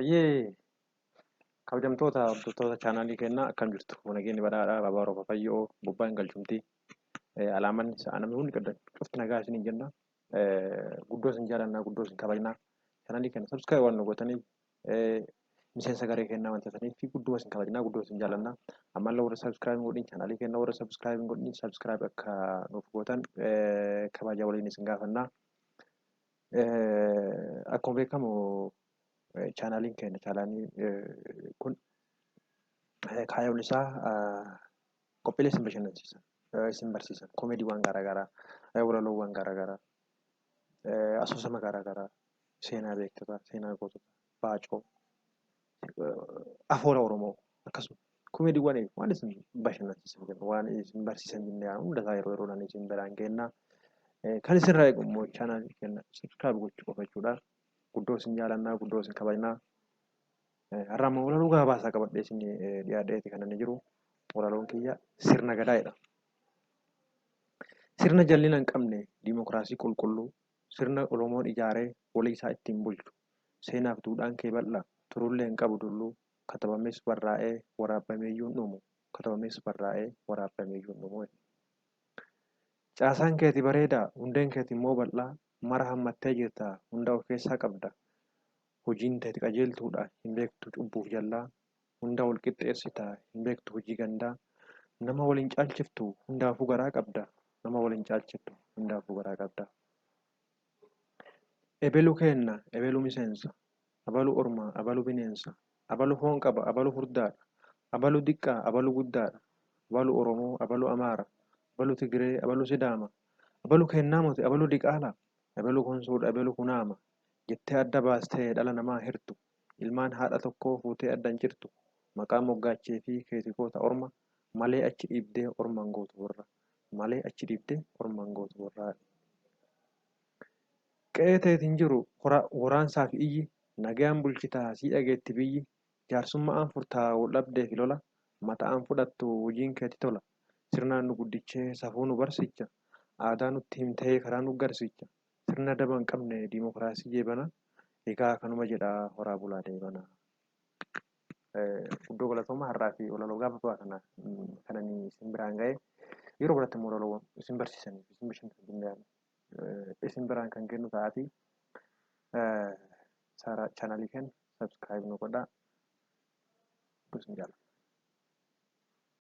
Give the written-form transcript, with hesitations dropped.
Hayyee kabajamtoota hordoftoota chaanaalii keenyaa akkam jirtu? Nageenya badhaadhaa Baabaa Roobaa Fayyoo Bubbaa hin galchumti. Alaamaan isaa namni hundi cufti nagaa isin jenna. Guddoo isin jaalannaa, guddoo isin kabajnaa. Chaanaalii keenya sabskaayibii waan nu gootaniif miseensa garee kennaa waan ta'aniif guddoo isin kabajnaa, guddoo isin jaalannaa. Ammallee warra sabskaayibii godhin chaanaalii keenya warra sabskaayibii godhin sabskaayibii akka nuuf gootan kabaja waliin isin gaafannaa. Akkuma beekamu chaanaaliin keenya chaanaaliin kun kaayyoon isaa qophiilee isin bashannansiisan, isin barsiisan, koomeediiwwan garaagaraa, walaloowwan garaagaraa, asoosama garaagaraa, seenaa beektota, seenaa gootota, baacoo, afoola Oromoo akkasuma koomeediiwwan waan isin bashannansiisan jennu waan isin barsiisan jennee hundasaa yeroo yeroodhaan isin biraan geenna. Kan isinirraa eegu immoo chaanaalii keenya sabskaayibii gochuu qofa jechuudha. Guddoo isin jaalannaa, guddoo isin kabajnaa. Har'a ammoo walaloo gabaasaa qabadhee isin dhiyaadheeti kan inni jiru. Walaloon kiyya sirna gadaa'edha. Sirna jallina hin qabne diimokiraasii qulqulluu sirna Oromoon ijaaree walii isaa ittiin bulchu seenaaf duudhaan kee bal'aa turullee hin qabu dulluu katabamees barraa'ee waraabbameeyyuu hin dhumu katabamees barraa'ee waraabbameeyyuu hin dhumu. Caasaan keeti bareedaa hundeen keeti immoo bal'aa mara hammattee jirta hunda of keessaa qabda. Hojiin teeti qajeeltuudha hin beektu cubbuuf jallaa hunda wal qixxeessitaa hin beektu hojii gandaa nama waliin caalchiftu hundaafuu garaa qabda nama waliin caalchiftu hundaafuu garaa qabda. Ebelu kenna ebelu miseensa abalu ormaa abalu bineensa abalu foon qaba abalu furdaadha abalu diqqaa abalu guddaadha abalu Oromoo abalu Amaara abalu Tigiree abalu Sidaama abalu kennaamote abalu diqaalaa abalu konsuudha abalu kunaama. Jettee adda baastee dhala namaa hirtu ilmaan haadha tokkoo fuutee addan jirtu maqaa moggaachee fi keetikoota orma malee achi dhiibdee orman gootu warra malee achi dhiibdee orman gootu warraa. Qe'ee teetiin jiru waraansaa fi iyyi nagaan bulchitaa sii dhageetti biyyi jaarsummaan furtaa wal dhabdee fi lola mata'aan fudhattu hojiin keeti tola sirnaan nu guddichee safuu nu barsicha aadaa nutti himtee karaa nu garsicha. Sirna daba hin qabne diimokiraasii jeebana egaa kanuma jedhaa horaa bulaa deebana. Guddoo galatooma har'aa fi walaloo gabaabaa kananii isin biraan ga'e yeroo biratti immoo walaloo isin barsiisaniif isin bashannansiisan isin biraan kan kennu ta'aatii chaanaalii keenya sabskaayibii nu godhaa. Isin jaalladha.